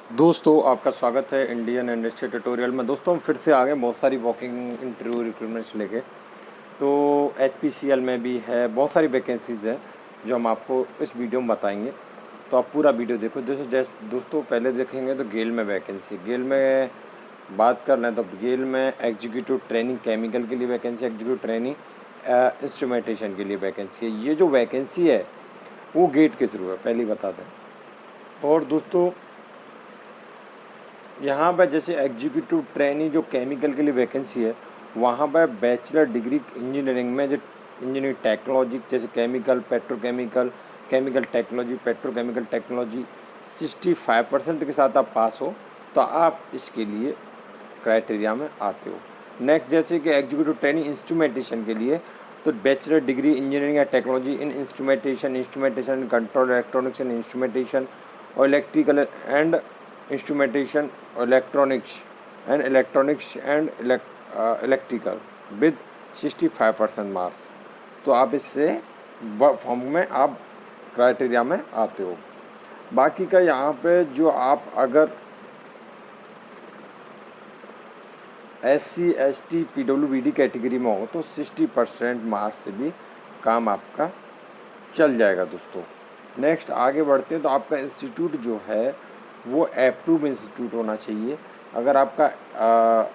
दोस्तों आपका स्वागत है इंडियन इंडस्ट्री ट्यूटोरियल में। दोस्तों हम फिर से आ गए बहुत सारी वॉकिंग इंटरव्यू रिक्रूटमेंट्स लेके। तो HPCL में भी है, बहुत सारी वैकेंसीज़ हैं जो हम आपको इस वीडियो में बताएंगे। तो आप पूरा वीडियो देखो। दोस्तों पहले देखेंगे तो गेल में वैकेंसी, गेल में बात कर लें तो गेल में एग्जीक्यूटिव ट्रेनिंग केमिकल के लिए वैकेंसी, एग्जीक्यूटिव ट्रेनिंग इंस्ट्रूमेंटेशन के लिए वैकेंसी है। ये जो वैकेंसी है वो गेट के थ्रू है, पहले ही बता दें। और दोस्तों यहाँ पर जैसे एग्जीक्यूटिव ट्रेनी जो केमिकल के लिए वैकेंसी है, वहाँ पर बैचलर डिग्री इंजीनियरिंग में जो इंजीनियरिंग टेक्नोलॉजी जैसे chemical, petrochemical, chemical technology, petrochemical technology 65% के साथ आप पास हो तो आप इसके लिए क्राइटेरिया में आते हो। नेक्स्ट जैसे कि एग्जीक्यूटिव ट्रेनिंग इंस्ट्रूमेंटेशन के लिए तो बैचलर डिग्री इंजीनियरिंग या technology in instrumentation control, electronics and instrumentation और electrical and instrumentation, electronics and electrical with 65% marks. तो आप इससे फॉर्म में आप क्राइटेरिया में आते हो। बाकी का यहाँ पे जो आप अगर SC ST PWBD कैटेगरी में हो तो 60% मार्क्स से भी काम आपका चल जाएगा। दोस्तों नेक्स्ट आगे बढ़ते हैं तो आपका इंस्टीट्यूट जो है वो अप्रूव इंस्टीट्यूट होना चाहिए। अगर आपका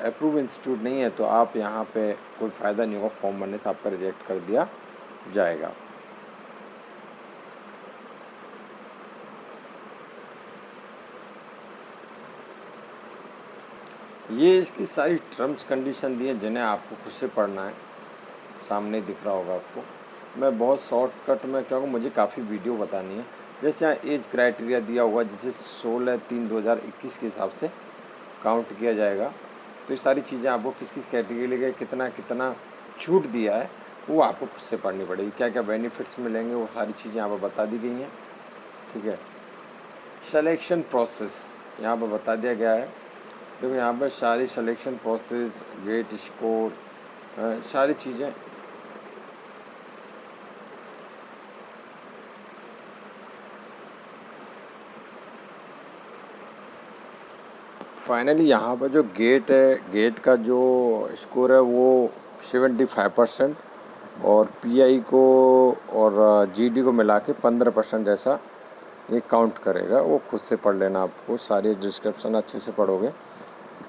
अप्रूव इंस्टीट्यूट नहीं है तो आप यहाँ पे कोई फ़ायदा नहीं होगा, फॉर्म भरने से आपका रिजेक्ट कर दिया जाएगा। ये इसकी सारी टर्म्स कंडीशन दी है जिन्हें आपको खुद से पढ़ना है, सामने दिख रहा होगा आपको। मैं बहुत शॉर्टकट में क्योंकि मुझे काफ़ी वीडियो बतानी है। जैसे यहाँ एज क्राइटेरिया दिया हुआ जिसे 16/3/2021 के हिसाब से काउंट किया जाएगा। तो ये सारी चीज़ें आपको किस किस कैटेगरी के कितना कितना छूट दिया है वो आपको खुद से पढ़नी पड़ेगी। क्या क्या बेनिफिट्स मिलेंगे वो सारी चीज़ें यहाँ पर बता दी गई हैं। ठीक है, सिलेक्शन प्रोसेस यहाँ पर बता दिया गया है। देखो यहाँ पर सारी सिलेक्शन प्रोसेस, गेट स्कोर, सारी चीज़ें फाइनली यहाँ पर जो गेट है, गेट का जो स्कोर है वो 75% और PI को और GD को मिला के 15% जैसा ये काउंट करेगा। वो खुद से पढ़ लेना, आपको सारी डिस्क्रिप्शन अच्छे से पढ़ोगे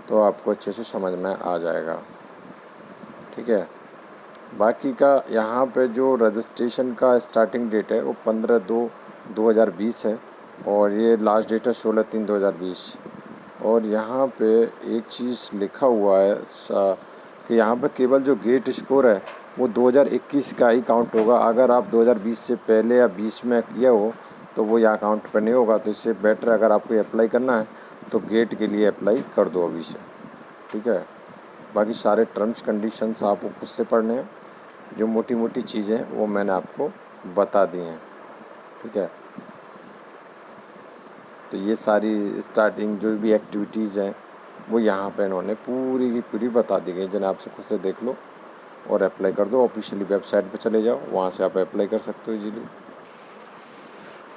तो आपको अच्छे से समझ में आ जाएगा। ठीक है, बाकी का यहाँ पे जो रजिस्ट्रेशन का स्टार्टिंग डेट है वो 15/2/2020 है और ये लास्ट डेट है 16/3/2020। और यहाँ पे एक चीज़ लिखा हुआ है कि यहाँ पे केवल जो गेट स्कोर है वो 2021 का ही काउंट होगा। अगर आप 2020 से पहले या 20 में किया हो तो वो यहाँ काउंट पर नहीं होगा। तो इससे बेटर अगर आपको अप्लाई करना है तो गेट के लिए अप्लाई कर दो अभी से। ठीक है, बाकी सारे टर्म्स कंडीशंस आपको खुद से पढ़ने हैं। जो मोटी मोटी चीज़ें वो मैंने आपको बता दी हैं। ठीक है, तो ये सारी स्टार्टिंग जो भी एक्टिविटीज़ हैं वो यहाँ पे इन्होंने पूरी की पूरी बता दी गई, जिन्हें आपसे खुद से देख लो और अप्लाई कर दो। ऑफिशियली वेबसाइट पे चले जाओ, वहाँ से आप अप्लाई कर सकते हो इजीली।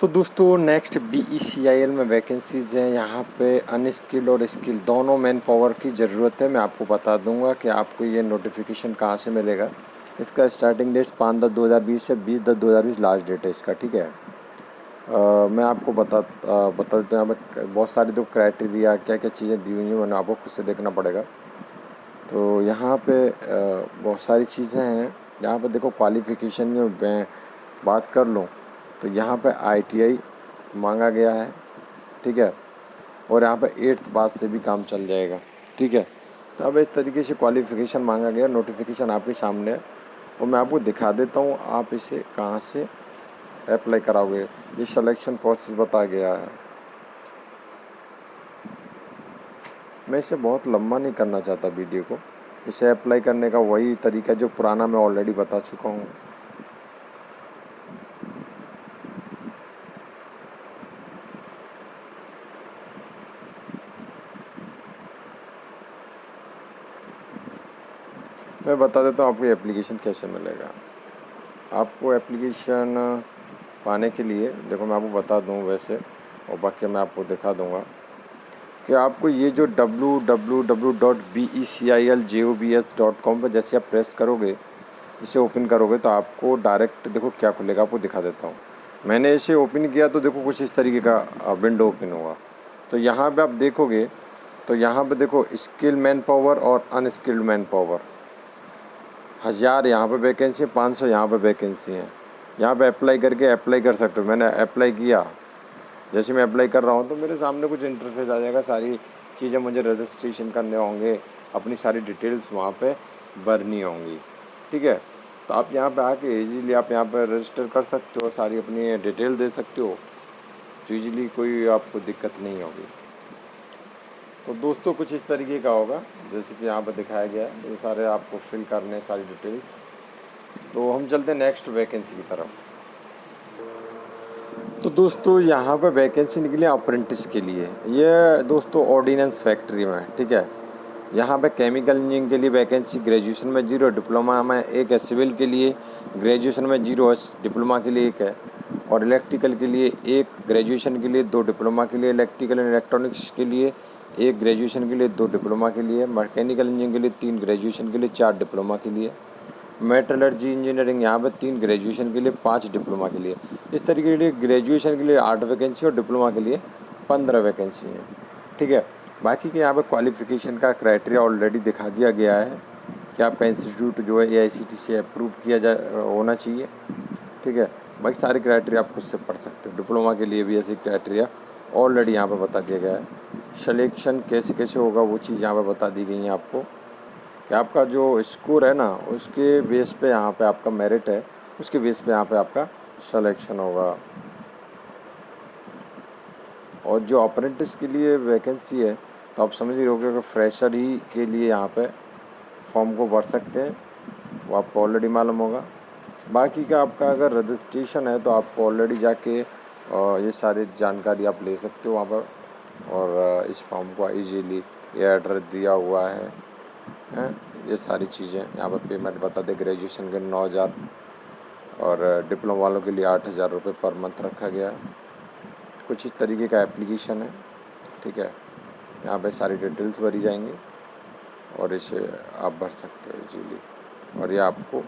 तो दोस्तों नेक्स्ट BECIL में वैकेंसीज़ हैं। यहाँ पे अनस्किल्ड और स्किल्ड दोनों मैन पावर की ज़रूरत है। मैं आपको बता दूंगा कि आपको ये नोटिफिकेशन कहाँ से मिलेगा। इसका स्टार्टिंग डेट 5/10/2020 से 20/10/2020 लास्ट डेट है इसका। ठीक है, मैं आपको बता देता हूँ। यहाँ पर बहुत सारी तो क्राइटेरिया क्या क्या चीज़ें दी हुई हैं, मैंने आपको खुद से देखना पड़ेगा। तो यहाँ पे बहुत सारी चीज़ें हैं। यहाँ पे देखो क्वालिफ़िकेशन में मैं बात कर लूँ तो यहाँ पे ITI मांगा गया है। ठीक है, और यहाँ पे 8th पास से भी काम चल जाएगा। ठीक है, तो अब इस तरीके से क्वालिफ़िकेशन मांगा गया। नोटिफिकेशन आपके सामने है और मैं आपको दिखा देता हूँ आप इसे कहाँ से अप्लाई कराओगे। ये सिलेक्शन प्रोसेस बता गया है। मैं इसे बहुत लंबा नहीं करना चाहता वीडियो को। इसे अप्लाई करने का वही तरीका जो पुराना मैं ऑलरेडी बता चुका हूँ। मैं बता देता हूँ आपको एप्लीकेशन कैसे मिलेगा। आपको एप्लीकेशन पाने के लिए देखो मैं आपको बता दूँ वैसे, और बाकी मैं आपको दिखा दूँगा। कि आपको ये जो www.becilJobs.com पर जैसे आप प्रेस करोगे, इसे ओपन करोगे तो आपको डायरेक्ट देखो क्या खुलेगा, आपको दिखा देता हूँ। मैंने इसे ओपन किया तो देखो कुछ इस तरीके का विंडो ओपन होगा। तो यहाँ पे आप देखोगे तो यहाँ पे देखो स्किल मैन पावर और अनस्किल्ड मैन पावर 1000 यहाँ पे वैकेंसी है, 500 यहाँ पे वैकेंसी है। यहाँ पे अप्लाई करके अप्लाई कर सकते हो। मैंने अप्लाई किया, जैसे मैं अप्लाई कर रहा हूँ तो मेरे सामने कुछ इंटरफेस आ जाएगा, सारी चीज़ें मुझे रजिस्ट्रेशन करने होंगे, अपनी सारी डिटेल्स वहाँ पे भरनी होंगी। ठीक है, तो आप यहाँ पे आके इजीली आप यहाँ पे रजिस्टर कर सकते हो, सारी अपनी डिटेल दे सकते हो, तो ईजीली कोई आपको दिक्कत नहीं होगी। तो दोस्तों कुछ इस तरीके का होगा जैसे कि यहाँ पर दिखाया गया है, ये सारे आपको फिल करने सारी डिटेल्स। तो हम चलते हैं नेक्स्ट वैकेंसी की तरफ। तो दोस्तों यहाँ पर वैकेंसी निकली अप्रेंटिस के लिए, ये दोस्तों ऑर्डिनेंस फैक्ट्री में। ठीक है, यहाँ पे केमिकल इंजीनियरिंग के लिए वैकेंसी ग्रेजुएशन में 0, डिप्लोमा में 1 है, सिविल के लिए ग्रेजुएशन में 0 है, डिप्लोमा के लिए 1 है, और इलेक्ट्रिकल के लिए 1, ग्रेजुएशन के लिए 2, डिप्लोमा के लिए, इलेक्ट्रिकल एंड इलेक्ट्रॉनिक्स के लिए 1, ग्रेजुएशन के लिए 2, डिप्लोमा के लिए, मैकेनिकल इंजीनियरिंग के लिए 3, ग्रेजुएशन के लिए 4, डिप्लोमा के लिए, मेटलर्जी इंजीनियरिंग यहाँ पे 3, ग्रेजुएशन के लिए 5, डिप्लोमा के लिए। इस तरीके के लिए ग्रेजुएशन के लिए 8 वैकेंसी और डिप्लोमा के लिए 15 वैकेंसी हैं। ठीक है, बाकी के यहाँ पे क्वालिफ़िकेशन का क्राइटेरिया ऑलरेडी दिखा दिया गया है कि आपका इंस्टीट्यूट जो है AICTE से अप्रूव किया जा होना चाहिए। ठीक है, बाकी सारे क्राइटेरिया आप खुद से पढ़ सकते हो। डिप्लोमा के लिए भी ऐसे क्राइटेरिया ऑलरेडी यहाँ पर बता दिया गया है। सिलेक्शन कैसे कैसे होगा वो चीज़ यहाँ पर बता दी गई है आपको कि आपका जो स्कोर है ना, उसके बेस पे यहाँ पे आपका मेरिट है, उसके बेस पे यहाँ पे आपका सिलेक्शन होगा। और जो अप्रेंटिस के लिए वैकेंसी है तो आप समझ ही रहोगे कि फ्रेशर ही के लिए यहाँ पे फॉर्म को भर सकते हैं, वो आपको ऑलरेडी मालूम होगा। बाकी का आपका अगर रजिस्ट्रेशन है तो आपको ऑलरेडी जाके ये सारी जानकारी आप ले सकते हो वहाँ पर, और इस फॉर्म को ईजीली ये एड्रेस दिया हुआ है ये सारी चीज़ें यहाँ पर पेमेंट बता दे। ग्रेजुएशन के 9000 और डिप्लोमा वालों के लिए 8000 रुपये पर मंथ रखा गया है। कुछ इस तरीके का एप्लीकेशन है। ठीक है, यहाँ पे सारी डिटेल्स भरी जाएंगी और इसे आप भर सकते हो इजीली, और ये आपको।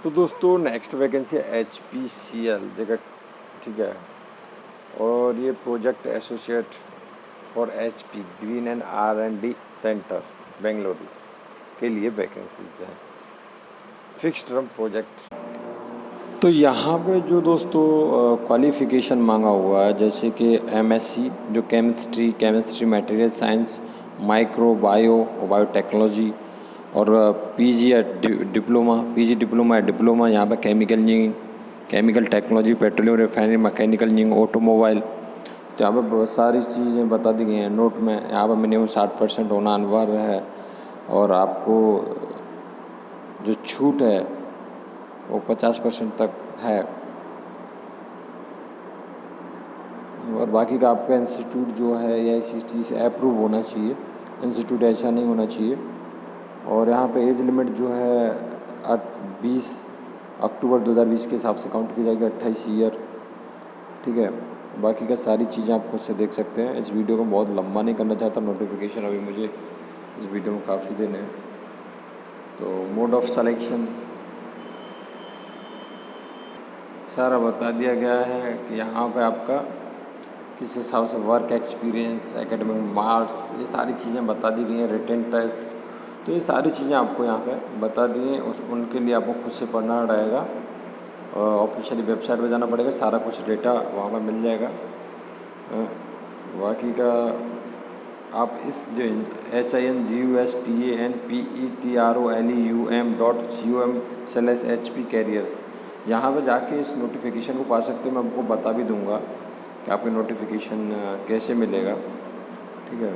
तो दोस्तों नेक्स्ट वैकेंसी है HPCL जगह। ठीक है, और ये प्रोजेक्ट एसोसिएट और HP green and R&D centre Bengaluru के लिए वैकेंसीज हैं, फिक्स्ड टर्म प्रोजेक्ट। तो यहाँ पे जो दोस्तों क्वालिफ़िकेशन मांगा हुआ है जैसे कि MSc जो chemistry material science micro bio और बायोटेक्नोलॉजी, और PG या डिप्लोमा यहाँ पे chemical engineering, chemical technology, petroleum refinery, mechanical engineering, automobile. तो यहाँ पे बहुत सारी चीज़ें बता दी गई हैं नोट में। यहाँ पर मिनिमम 60% होना अनिवार्य है, और आपको जो छूट है वो 50% तक है। और बाकी का आपका इंस्टीट्यूट जो है AICTE से अप्रूव होना चाहिए, इंस्टीट्यूट ऐसा नहीं होना चाहिए। और यहाँ पे एज लिमिट जो है 20 अक्टूबर 2020 के हिसाब से काउंट की जाएगी, 28 ईयर। ठीक है, बाकी का सारी चीज़ें आप खुद से देख सकते हैं। इस वीडियो को बहुत लंबा नहीं करना चाहता, नोटिफिकेशन अभी मुझे इस वीडियो में काफ़ी देने हैं। तो मोड ऑफ सिलेक्शन सारा बता दिया गया है कि यहाँ पे आपका किस हिसाब से वर्क एक्सपीरियंस, एकेडमिक मार्क्स, ये सारी चीज़ें बता दी गई हैं, रिटन टेस्ट। तो ये सारी चीज़ें आपको यहाँ पे बता दी हैं, उनके लिए आपको खुद से पढ़ना रहेगा, ऑफिशियली वेबसाइट पे जाना पड़ेगा, सारा कुछ डेटा वहाँ पर मिल जाएगा। बाकी का आप इस जो HINGUSTANPETROLEUM.com/HP कैरियर्स यहाँ पर जाके इस नोटिफिकेशन को पा सकते हो। मैं आपको बता भी दूंगा कि आपको नोटिफिकेशन कैसे मिलेगा। ठीक है,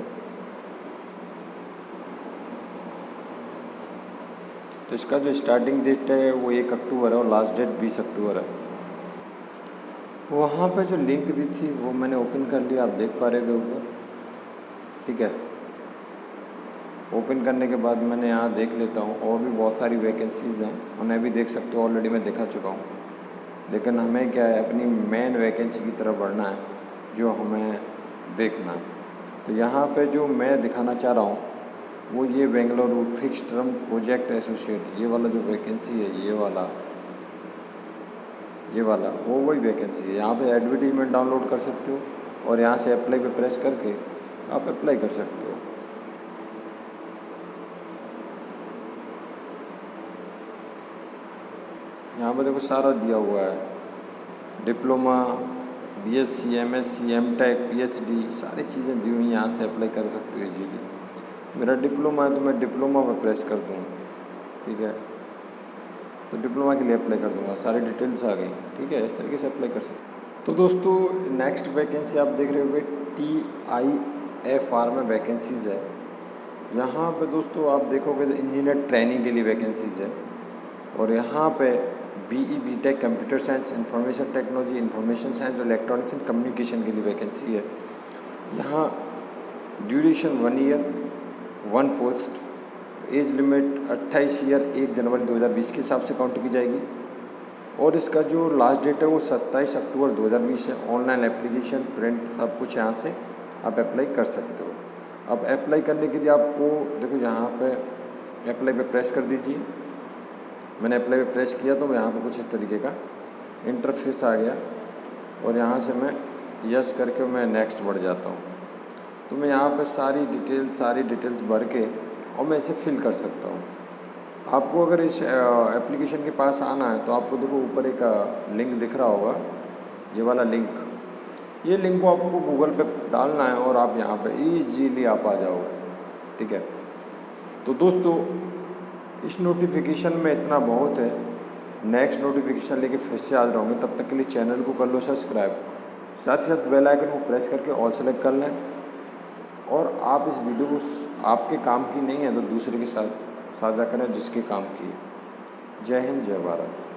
तो इसका जो स्टार्टिंग डेट है वो 1 अक्टूबर है और लास्ट डेट 20 अक्टूबर है। वहाँ पे जो लिंक दी थी वो मैंने ओपन कर लिया, आप देख पा रहे थे ऊपर। ठीक है, ओपन करने के बाद मैंने यहाँ देख लेता हूँ, और भी बहुत सारी वैकेंसीज़ हैं, उन्हें भी देख सकते हो, ऑलरेडी मैं दिखा चुका हूँ। लेकिन हमें क्या है, अपनी मेन वैकेंसी की तरफ बढ़ना है। जो हमें देखना है। तो यहाँ पे जो मैं दिखाना चाह रहा हूँ वो ये Bengaluru fix term project associate, ये वाला जो वैकेंसी है, ये वाला वो वही वैकेंसी है। यहाँ पे एडवर्टीजमेंट डाउनलोड कर सकते हो और यहाँ से अप्लाई पे प्रेस करके आप अप्लाई कर सकते हो। यहाँ पे देखो सारा दिया हुआ है, diploma, BSc, MSc, MTech, PhD, सारी चीज़ें दी हुई हैं। यहाँ से अप्लाई कर सकते हो इजीली। मेरा डिप्लोमा है तो मैं डिप्लोमा में प्रेस कर दूँगा, ठीक है। तो डिप्लोमा के लिए अप्लाई कर दूँगा, सारी डिटेल्स आ गई, ठीक है। इस तरीके से अप्लाई कर सकते हो। तो दोस्तों नेक्स्ट वैकेंसी आप देख रहे होंगे TIFR में वैकेंसीज़ है। यहाँ पे दोस्तों आप देखोगे तो इंजीनियर ट्रेनिंग के लिए वैकेंसीज़ है और यहाँ पे BE BTech computer science, information technology, information science और इलेक्ट्रॉनिक्स एंड कम्युनिकेशन के लिए वैकेंसी है। यहाँ duration 1 year 1 post, age limit 28 year 1 जनवरी 2020 के हिसाब से काउंट की जाएगी और इसका जो लास्ट डेट है वो 27 अक्टूबर 2020 है। ऑनलाइन एप्लीकेशन, प्रिंट, सब कुछ यहाँ से आप अप्लाई कर सकते हो। अब अप्लाई करने के लिए आपको देखो यहाँ पे अप्लाई पे प्रेस कर दीजिए। मैंने अप्लाई पे प्रेस किया तो यहाँ पे कुछ इस तरीके का इंटरफेस आ गया और यहाँ से मैं यस करके मैं नेक्स्ट बढ़ जाता हूँ। तो मैं यहाँ पे सारी डिटेल्स भर के और मैं इसे फिल कर सकता हूँ। आपको अगर इस एप्लीकेशन के पास आना है तो आपको देखो ऊपर एक लिंक दिख रहा होगा, ये वाला लिंक, ये लिंक को आपको गूगल पे डालना है और आप यहाँ पे इजीली आप आ जाओगे, ठीक है। तो दोस्तों इस नोटिफिकेशन में इतना बहुत है। नेक्स्ट नोटिफिकेशन लेके फिर से हाजिर होंगे, तब तक के लिए चैनल को कर लो सब्सक्राइब, साथ ही साथ बेल आइकन को प्रेस करके ऑल सेलेक्ट कर लें। और आप इस वीडियो को आपके काम की नहीं है तो दूसरे के साथ साझा करें जिसके काम की है। जय हिंद, जय भारत।